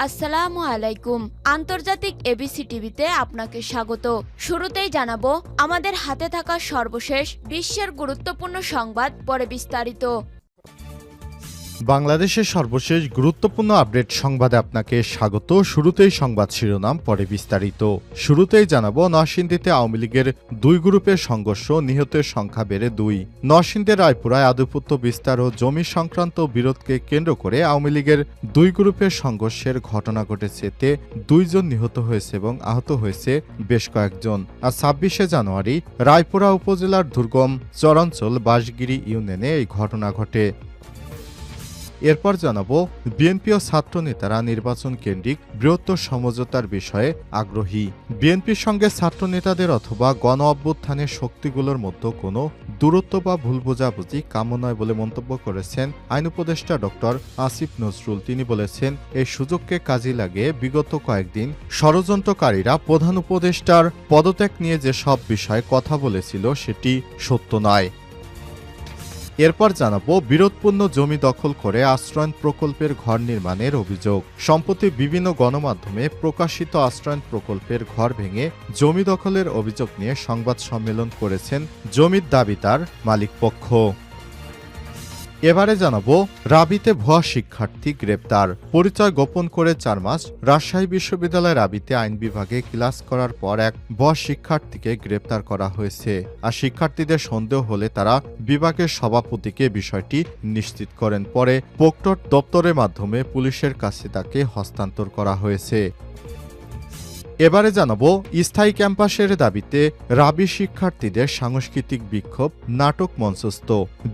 আসসালামু আলাইকুম। আন্তর্জাতিক এবিসি টিভিতে আপনাকে স্বাগত। শুরুতেই জানাবো আমাদের হাতে থাকা সর্বশেষ বিশ্বের গুরুত্বপূর্ণ সংবাদ, পরে বিস্তারিত। বাংলাদেশের সর্বশেষ গুরুত্বপূর্ণ আপডেট সংবাদে আপনাকে স্বাগত। শুরুতেই সংবাদ শিরোনাম, পরে বিস্তারিত। শুরুতেই জানাবো নরসিংদীতে আওয়ামী লীগের দুই গ্রুপের সংঘর্ষ, নিহতের সংখ্যা বেড়ে 2। নরসিংদীর রায়পুরায় আধিপত্য বিস্তার ও জমি সংক্রান্ত বিরোধকে কেন্দ্র করে আওয়ামী লীগের দুই গ্রুপের সংঘর্ষের ঘটনা ঘটেছে। এতে 2 জন নিহত হয়েছে এবং আহত হয়েছে বেশ কয়েকজন। আর 26শে জানুয়ারি রায়পুরা উপজেলার দুর্গম চরাঞ্চল বাঁশগিরি ইউনিয়নে এই ঘটনা ঘটে। এরপর জানাবো বিএনপি ও ছাত্র নেতারা নির্বাচন কেন্দ্রিক বৃহত্তর সমঝোতার বিষয়ে আগ্রহী। বিএনপির সঙ্গে ছাত্র নেতাদের অথবা গণ অভ্যুত্থানের শক্তিগুলোর মধ্যে কোনো দূরত্ব বা ভুল বোঝাবুঝি কাম্য নয় বলে মন্তব্য করেছেন আইন উপদেষ্টা ডক্টর আসিফ নজরুল। তিনি বলেছেন, এই সুযোগকে কাজে লাগিয়ে বিগত কয়েকদিন ষড়যন্ত্রকারীরা প্রধান উপদেষ্টার পদত্যাগ নিয়ে যে সব বিষয়ে কথা বলেছিল সেটি সত্য নয়। এরপর জানাবো বিরোধপূর্ণ জমি দখল করে আশ্রয়ণ প্রকল্পের ঘর নির্মাণের অভিযোগ। সম্প্রতি বিভিন্ন গণমাধ্যমে প্রকাশিত আশ্রয়ণ প্রকল্পের ঘর ভেঙে জমি দখলের অভিযোগ নিয়ে সংবাদ সম্মেলন করেছেন জমির দাবিদার মালিকপক্ষ। এবারে জানাবো রাবিতে ভুয়া শিক্ষার্থী গ্রেপ্তার। পরিচয় গোপন করে 4 মাস রাজশাহী বিশ্ববিদ্যালয়ের রাবিতে আইন বিভাগে ক্লাস করার পর এক ভুয়া শিক্ষার্থীকে গ্রেপ্তার করা হয়েছে। আর শিক্ষার্থীদের সন্দেহ হলে তারা বিভাগের সভাপতিকে বিষয়টি নিশ্চিত করেন। পরে প্রক্টর দপ্তরের মাধ্যমে পুলিশের কাছে তাকে হস্তান্তর করা হয়েছে। এবারে জানাবো স্থায়ী ক্যাম্পাসের দাবিতে রাবি শিক্ষার্থীদের সাংস্কৃতিক বিক্ষোভ, নাটক মঞ্চস্থ।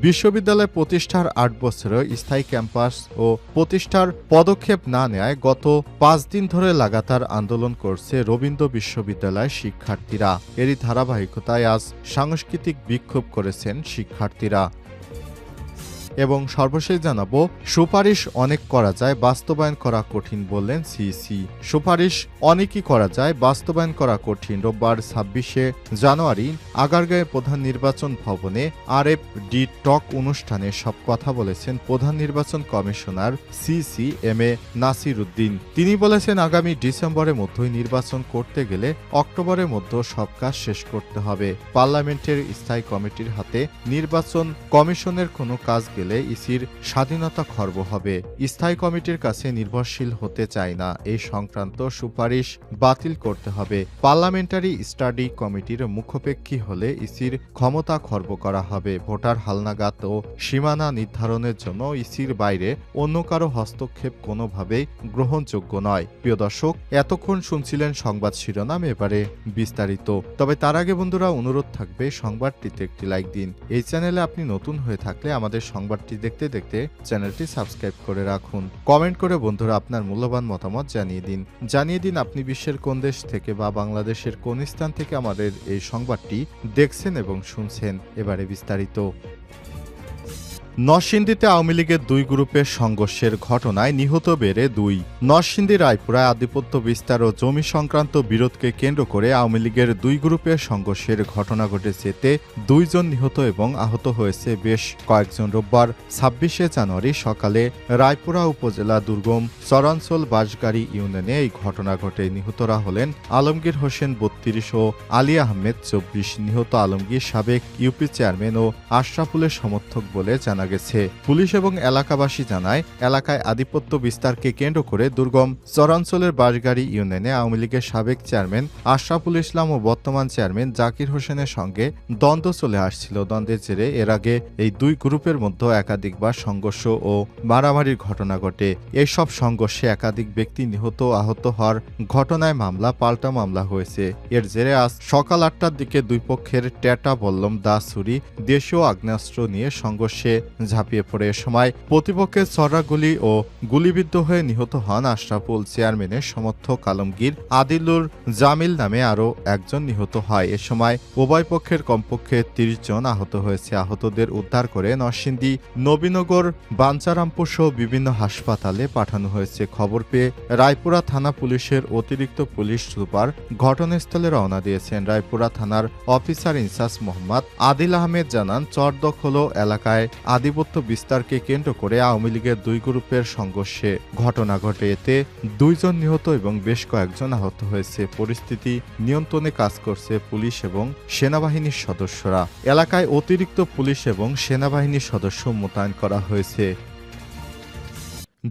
বিশ্ববিদ্যালয় প্রতিষ্ঠার 8 বছরে স্থায়ী ক্যাম্পাস ও প্রতিষ্ঠার পদক্ষেপ না নেয় গত 5 দিন ধরে লাগাতার আন্দোলন করছে রবীন্দ্র বিশ্ববিদ্যালয়ের শিক্ষার্থীরা। এরই ধারাবাহিকতায় আজ সাংস্কৃতিক বিক্ষোভ করেছেন শিক্ষার্থীরা। এবং সর্বশেষ জানাবো সুপারিশ অনেক করা যায়, বাস্তবায়ন করা কঠিন বললেন সিইসি। সুপারিশ অনেকই করা যায়, বাস্তবায়ন করা কঠিন। রোববার 26শে জানুয়ারি আগারগাঁয়ে প্রধান নির্বাচন ভবনে RFD টক অনুষ্ঠানে সব কথা বলেছেন প্রধান নির্বাচন commissioner CEC M A Nasir Uddin. তিনি বলেছেন, আগামী ডিসেম্বরের মধ্যেই নির্বাচন করতে গেলে অক্টোবরের মধ্যে সব কাজ শেষ করতে হবে। পার্লামেন্টের স্থায়ী কমিটির হাতে নির্বাচন কমিশনের কোনো কাজ ইসির স্বাধীনতা খর্ব হবে। স্থায়ী কমিটির কাছে নির্ভরশীল হতে চায় না, এই সংক্রান্ত সুপারিশ বাতিল করতে হবে। পার্লামেন্টারি স্টাডি কমিটির মুখোপেক্ষী হলে ইসির ক্ষমতা খর্ব করা হবে। ভোটার হালনাগাদ ও সীমানা নির্ধারণের জন্য ইসির বাইরে অন্য কারো হস্তক্ষেপ কোনোভাবেই গ্রহণযোগ্য নয়। প্রিয় দর্শক, এতক্ষণ শুনছিলেন সংবাদ শিরোনাম, এবারে বিস্তারিত। তবে তার আগে বন্ধুরা অনুরোধ থাকবে সংবাদটিতে একটি লাইক দিন। এই চ্যানেলে আপনি নতুন হয়ে থাকলে আমাদের সংবাদটি দেখতে দেখতে চ্যানেলটি সাবস্ক্রাইব করে রাখুন। কমেন্ট করে বন্ধুরা আপনার মূল্যবান মতামত জানিয়ে দিন আপনি বিশ্বের কোন দেশ থেকে বা বাংলাদেশের কোন স্থান থেকে আমাদের এই সংবাদটি দেখছেন এবং শুনছেন। এবারে বিস্তারিত। নরসিংদীতে আওয়ামী লীগের দুই গ্রুপের সংঘর্ষের ঘটনায় নিহত বেড়ে 2। নরসিংদী রায়পুরায় আধিপত্য বিস্তার ও জমি সংক্রান্ত বিরোধকে কেন্দ্র করে আওয়ামী লীগের দুই গ্রুপের সংঘর্ষের ঘটনা ঘটেছে। এতে 2 জন নিহত এবং আহত হয়েছে বেশ কয়েকজন। রোববার 26শে জানুয়ারি সকালে রায়পুরা উপজেলা দুর্গম চরাঞ্চল বাঁশগাড়ি ইউনিয়নে এই ঘটনা ঘটে। নিহতরা হলেন আলমগীর হোসেন 32 ও আলী আহমেদ 24। নিহত আলমগীর সাবেক ইউপি চেয়ারম্যান ও আশরাফুলের সমর্থক বলে জানা গেছে। পুলিশ এবং এলাকাবাসী জানায়, এলাকায় আধিপত্য বিস্তারকে কেন্দ্র করে দুর্গম চরাঞ্চলের বাঁশগাড়ি ইউনিয়নে আওয়ামী লীগের সাবেক চেয়ারম্যান আশরাফুল ইসলাম ও বর্তমান চেয়ারম্যান জাকির হোসেনের সঙ্গে দ্বন্দ্ব চলে আসছিল। দ্বন্দ্বের জেরে এর আগে এই দুই গ্রুপের মধ্যে একাধিকবার সংঘর্ষ ও মারামারির ঘটনা ঘটে। এইসব সংঘর্ষে একাধিক ব্যক্তি নিহত আহত হওয়ার ঘটনায় পাল্টা মামলা হয়েছে। এর জেরে আজ সকাল 8টার দিকে দুই পক্ষের টেটা বল্লম দা ছুরি, দেশীয় আগ্নেয়াস্ত্র নিয়ে সংঘর্ষে ঝাঁপিয়ে পড়ে। এ সময় প্রতিপক্ষের ছড়া গুলি ও গুলিবিদ্ধ হয়ে নিহত হন আশরাফুল চেয়ারম্যানের সমর্থক আলমগীর আদিলুর জামিল নামে আরও একজন নিহত হয়। এ সময় উভয় পক্ষের কমপক্ষে 30 জন আহত হয়েছে। আহতদের উদ্ধার করে নরসিংদী, নবীনগর, বাঞ্চারামপুর সহ বিভিন্ন হাসপাতালে পাঠানো হয়েছে। খবর পেয়ে রায়পুরা থানা পুলিশের অতিরিক্ত পুলিশ সুপার ঘটনাস্থলে রওনা দিয়েছেন। রায়পুরা থানার অফিসার ইনচার্জ মোহাম্মদ আদিল আহমেদ জানান, চর দখল এলাকায় আধিপত্য বিস্তারকে কেন্দ্র করে আওয়ামী লীগের দুই গ্রুপের সংঘর্ষে ঘটনা ঘটে। এতে 2 জন নিহত এবং বেশ কয়েকজন আহত হয়েছে। পরিস্থিতি নিয়ন্ত্রণে কাজ করছে পুলিশ এবং সেনাবাহিনীর সদস্যরা। এলাকায় অতিরিক্ত পুলিশ এবং সেনাবাহিনীর সদস্য মোতায়েন করা হয়েছে।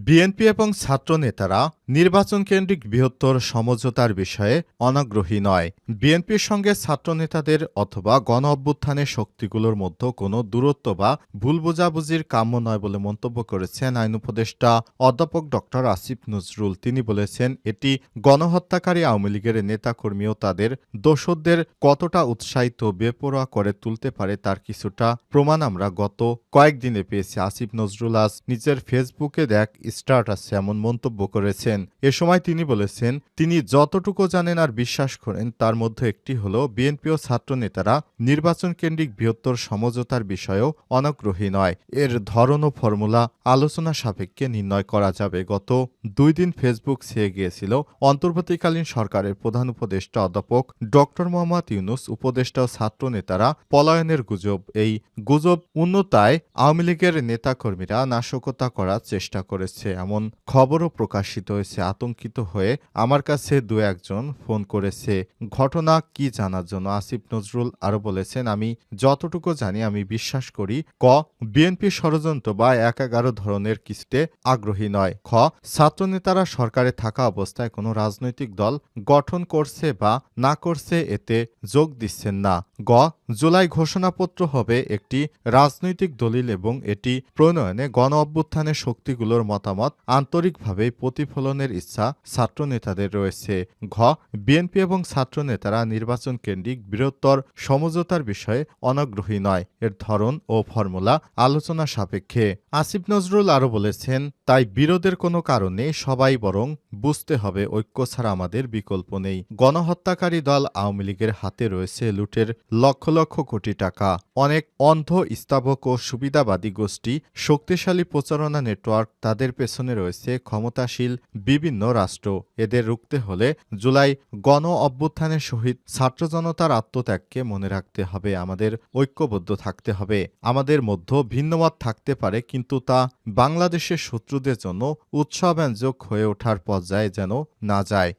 বিএনপি এবং ছাত্র নেতারা নির্বাচন কেন্দ্রিক বৃহত্তর সমঝোতার বিষয়ে অনাগ্রহী নয়। বিএনপির সঙ্গে ছাত্র নেতাদের অথবা গণ অভ্যুত্থানের শক্তিগুলোর মধ্যে কোনো দূরত্ব বা ভুল বোঝাবুঝির কাম্য নয় বলে মন্তব্য করেছেন আইন উপদেষ্টা অধ্যাপক ডক্টর আসিফ নজরুল। তিনি বলেছেন, এটি গণহত্যাকারী আওয়ামী লীগের নেতাকর্মী ও তাদের দোসরদের কতটা উৎসাহিত বেপরোয়া করে তুলতে পারে তার কিছুটা প্রমাণ আমরা গত কয়েকদিনে পেয়েছি। আসিফ নজরুল আজ নিজের ফেসবুকে এক স্ট্যাটাসে এমন মন্তব্য করেছেন। এ সময় তিনি বলেছেন, তিনি যতটুকু জানেন আর বিশ্বাস করেন তার মধ্যে একটি হলো বিএনপি ও ছাত্র নেতারা নির্বাচন কেন্দ্রিক বৃহত্তর সমঝোতার বিষয়েও অনাগ্রহী নয়। এর ধরন ও ফর্মুলা আলোচনা সাপেক্ষে নির্ণয় করা যাবে। গত 2 দিন ফেসবুক ছেয়ে গিয়েছিল অন্তর্বর্তীকালীন সরকারের প্রধান উপদেষ্টা অধ্যাপক ডক্টর মোহাম্মদ ইউনূস। উপদেষ্টা ও ছাত্র নেতারা পলায়নের গুজব, এই গুজব উন্নতায় আওয়ামী লীগের নেতাকর্মীরা নাশকতা করার চেষ্টা করেছে এমন খবরও প্রকাশিত হয়েছে। আতঙ্কিত হয়ে আমার কাছে 2-1 জন ফোন করেছে ঘটনা কি জানার জন্য। আসিফ নজরুল আরো বলেছেন, আমি যতটুকু জানি আমি বিশ্বাস করি ক বিএনপি ষড়যন্ত্র বা 1-11 ধরনের কিছুতে আগ্রহী নয়। খ ছাত্রনেতারা সরকারে থাকা অবস্থায় কোনো রাজনৈতিক দল গঠন করছে বা না করছে এতে যোগ দিচ্ছেন না। গ জুলাই ঘোষণাপত্র হবে একটি রাজনৈতিক দলিল এবং এটি প্রণয়নে গণ অভ্যুত্থানের শক্তিগুলোর মতামত আন্তরিকভাবে প্রতিফলনের ইচ্ছা ছাত্র নেতাদের রয়েছে। ঘ বিএনপি এবং ছাত্র নেতারা নির্বাচন কেন্দ্রিক বৃহত্তর সমঝোতার বিষয়ে অনাগ্রহী নয়। এর ধরন ও ফর্মুলা আলোচনা সাপেক্ষে। আসিফ নজরুল আরও বলেছেন, তাই বিরোধের কোনো কারণে সবাই বরং বুঝতে হবে ঐক্য ছাড়া আমাদের বিকল্প নেই। গণহত্যাকারী দল আওয়ামী লীগের হাতে রয়েছে লুটের লক্ষ লক্ষ কোটি টাকা। অনেক অন্ধ স্থাবক ও সুবিধাবাদী গোষ্ঠী, শক্তিশালী প্রচারণা নেটওয়ার্ক, তাদের পেছনে রয়েছে ক্ষমতাশীল বিভিন্ন রাষ্ট্র। এদের রুখতে হলে জুলাই গণ অভ্যুত্থানের শহীদ ছাত্র জনতার আত্মত্যাগকে মনে রাখতে হবে। আমাদের ঐক্যবদ্ধ থাকতে হবে। আমাদের মধ্যে ভিন্নমত থাকতে পারে, কিন্তু তা বাংলাদেশের শত্রুদের জন্য উৎসবব্যঞ্জক হয়ে ওঠার পর্যায়ে যেন না যায়।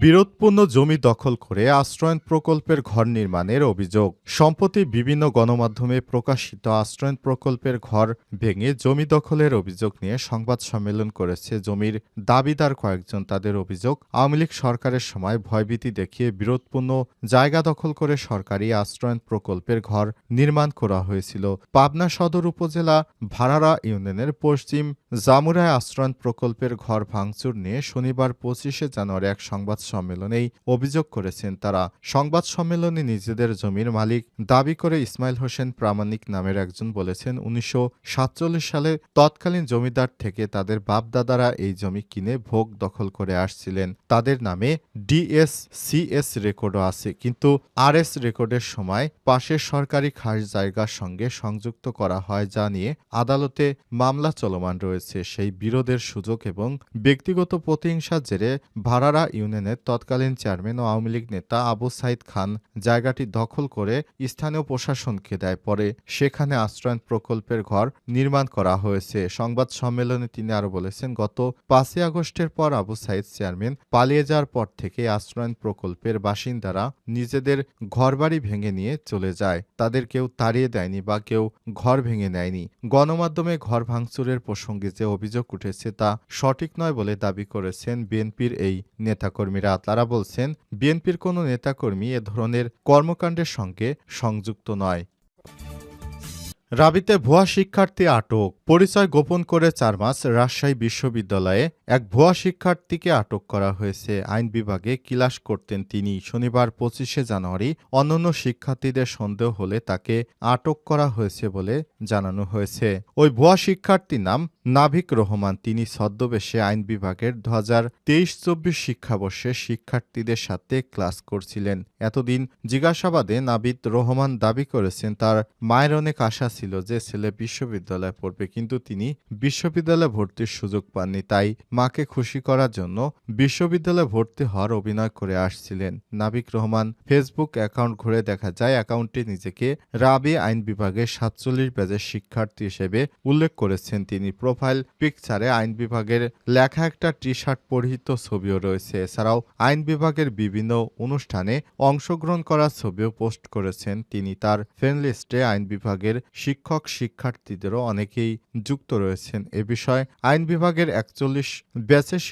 বিরোধপূর্ণ জমি দখল করে আশ্রয়ণ প্রকল্পের ঘর নির্মাণের অভিযোগ। সম্প্রতি বিভিন্ন গণমাধ্যমে প্রকাশিত আশ্রয়ণ প্রকল্পের ঘর ভেঙে জমি দখলের অভিযোগ নিয়ে সংবাদ সম্মেলন করেছে জমির দাবিদার কয়েকজন। তাদের অভিযোগ, আওয়ামী লীগ সরকারের সময় ভয়ভীতি দেখিয়ে বিরোধপূর্ণ জায়গা দখল করে সরকারি আশ্রয়ণ প্রকল্পের ঘর নির্মাণ করা হয়েছিল। পাবনা সদর উপজেলা ভাড়ারা ইউনিয়নের পশ্চিম জামুরায় আশ্রয়ণ প্রকল্পের ঘর ভাঙচুর নিয়ে শনিবার 25শে জানুয়ারি এক সংবাদ সম্মেলনেই অভিযোগ করেছেন তারা। সংবাদ সম্মেলনে নিজেদের জমির মালিক দাবি করে ইসমাইল হোসেন প্রামাণিক নামের একজন বলেছেন, 1947 সালে তৎকালীন জমিদার থেকে তাদের বাপদাদারা এই জমি কিনে ভোগ দখল করে আসছিলেন। তাদের নামে ডিএস-সিএস রেকর্ডও আছে, কিন্তু আরএস রেকর্ডের সময় পাশের সরকারি খাস জায়গার সঙ্গে সংযুক্ত করা হয়, যা নিয়ে আদালতে মামলা চলমান রয়েছে। সেই বিরোধের সুযোগ এবং ব্যক্তিগত প্রতিহিংসার জেরে ভাড়ারা ইউনিয়নের তৎকালীন চেয়ারম্যান ও আওয়ামী লীগ নেতা আবু সাইদ খান জায়গাটি দখল করে স্থানীয় প্রশাসনকে দেয়। পরে সেখানে আশ্রয়ণ প্রকল্পের ঘর নির্মাণ করা হয়েছে। সংবাদ সম্মেলনে তিনি আরও বলেছেন, গত 5ই আগস্টের পর আবু সাইদ চেয়ারম্যান পালিয়ে যাওয়ার পর থেকে আশ্রয়ণ প্রকল্পের বাসিন্দারা নিজেদের ঘরবাড়ি ভেঙে নিয়ে চলে যায়। তাদের কেউ তাড়িয়ে দেয়নি বা কেউ ঘর ভেঙে নেয়নি। গণমাধ্যমে ঘর ভাঙচুরের প্রসঙ্গে যে অভিযোগ উঠেছে তা সঠিক নয় বলে দাবি করেছেন বিএনপির এই নেতাকর্মীরা। তারা বলছেন, বিএনপির কোনো নেতাকর্মী এ ধরনের কর্মকাণ্ডের সঙ্গে সংযুক্ত নয়। রাবিতে ভুয়া শিক্ষার্থী আটক। পরিচয় গোপন করে 4 মাস রাজশাহী বিশ্ববিদ্যালয়ে এক ভুয়া শিক্ষার্থীকে আটক করা হয়েছে। আইন বিভাগে ক্লাস করতেন তিনি। শনিবার 25শে জানুয়ারি অন্যান্য শিক্ষার্থীদের সন্দেহ হলে তাকে আটক করা হয়েছে বলে জানানো হয়েছে। ওই ভুয়া শিক্ষার্থীর নাম নাভিক রহমান। তিনি ছদ্মবেশে আইন বিভাগের 2023-24 শিক্ষাবর্ষে শিক্ষার্থীদের সাথে ক্লাস করছিলেন। এতদিন জিজ্ঞাসাবাদে নাভিক রহমান দাবি করেছেন, তার মায়ের অনেক আশা ছিল যে ছেলে বিশ্ববিদ্যালয়ে পড়বে, কিন্তু তিনি বিশ্ববিদ্যালয়ে ভর্তির সুযোগ পাননি, তাই মাকে খুশি করার জন্য বিশ্ববিদ্যালয়ে ভর্তি হওয়ার অভিনয় করে আসছিলেন। নাবিক রহমান ফেসবুক অ্যাকাউন্ট ঘুরে দেখা যায় অ্যাকাউন্টে নিজেকে রাবি আইন বিভাগের 47 ব্যাচের শিক্ষার্থী হিসেবে উল্লেখ করেছেন তিনি। প্রোফাইল পিকচারে আইন বিভাগের লেখা একটা টি শার্ট পরিহিত ছবিও রয়েছে। এছাড়াও আইন বিভাগের বিভিন্ন অনুষ্ঠানে অংশগ্রহণ করার ছবিও পোস্ট করেছেন তিনি। তার ফ্রেন্ড লিস্টে আইন বিভাগের শিক্ষক শিক্ষার্থীদেরও অনেকেই যুক্ত রয়েছেন। এ বিষয়ে আইন বিভাগের 41 ব্যাচের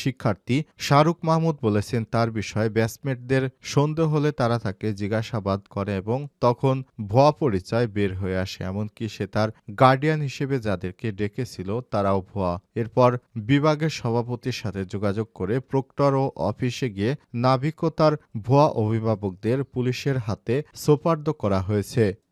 শিক্ষার্থী শাহরুখ মাহমুদ বলেছেন, তার বিষয়ে ব্যাচমেটদের সন্দেহ হলে তারা তাকে জিজ্ঞাসাবাদ করে এবং তখন ভুয়া পরিচয় বের হয়ে আসে। এমনকি সে তার গার্ডিয়ান হিসেবে যাদেরকে ডেকেছিল তারাও ভুয়া। এরপর বিভাগের সভাপতির সাথে যোগাযোগ করে প্রক্টর ও অফিসে গিয়ে নাবিক ও তার ভুয়া অভিভাবকদের পুলিশের হাতে সোপর্দ করা হয়েছে।